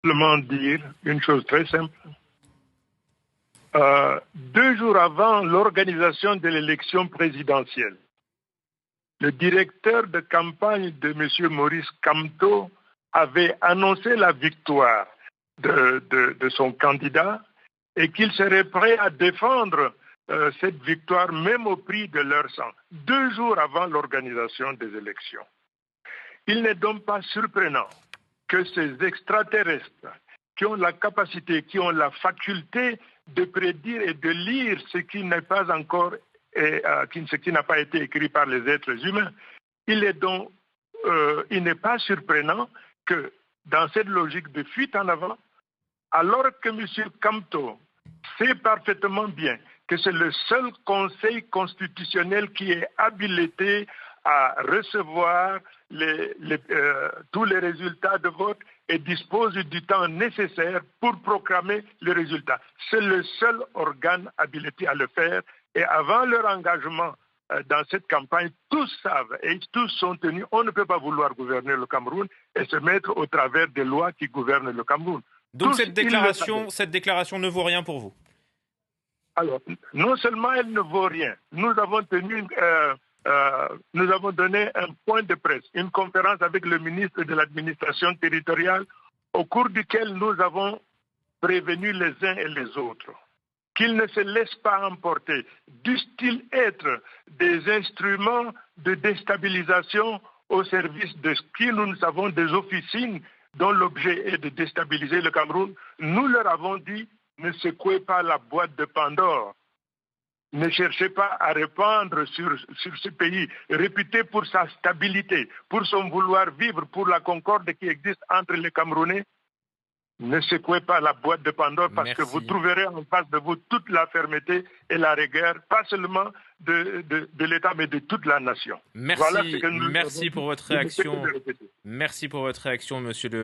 Simplement dire une chose très simple. 2 jours avant l'organisation de l'élection présidentielle, le directeur de campagne de M. Maurice Kamto avait annoncé la victoire de son candidat et qu'il serait prêt à défendre cette victoire même au prix de leur sang, 2 jours avant l'organisation des élections. Il n'est donc pas surprenant que ces extraterrestres qui ont la capacité, qui ont la faculté de prédire et de lire ce qui n'est pas encore, ce qui n'a pas été écrit par les êtres humains, il n'est pas surprenant que dans cette logique de fuite en avant, alors que M. Kamto sait parfaitement bien que c'est le seul conseil constitutionnel qui est habilité à recevoir tous les résultats de vote et dispose du temps nécessaire pour proclamer les résultats. C'est le seul organe habilité à le faire. Et avant leur engagement dans cette campagne, tous savent et tous sont tenus. On ne peut pas vouloir gouverner le Cameroun et se mettre au travers des lois qui gouvernent le Cameroun. Donc Tous, cette déclaration ne vaut rien pour vous? Alors, non seulement elle ne vaut rien, nous avons donné un point de presse, une conférence avec le ministre de l'administration territoriale, au cours duquel nous avons prévenu les uns et les autres qu'ils ne se laissent pas emporter, dussent-ils être des instruments de déstabilisation au service de ce que nous savons des officines dont l'objet est de déstabiliser le Cameroun. Nous leur avons dit, ne secouez pas la boîte de Pandore. Ne cherchez pas à répandre sur ce pays réputé pour sa stabilité, pour son vouloir vivre, pour la concorde qui existe entre les Camerounais. Ne secouez pas la boîte de Pandore parce que vous trouverez en face de vous toute la fermeté et la rigueur, pas seulement de l'État, mais de toute la nation. Merci, Voilà ce que nous merci pour votre réaction. Merci pour votre réaction, monsieur le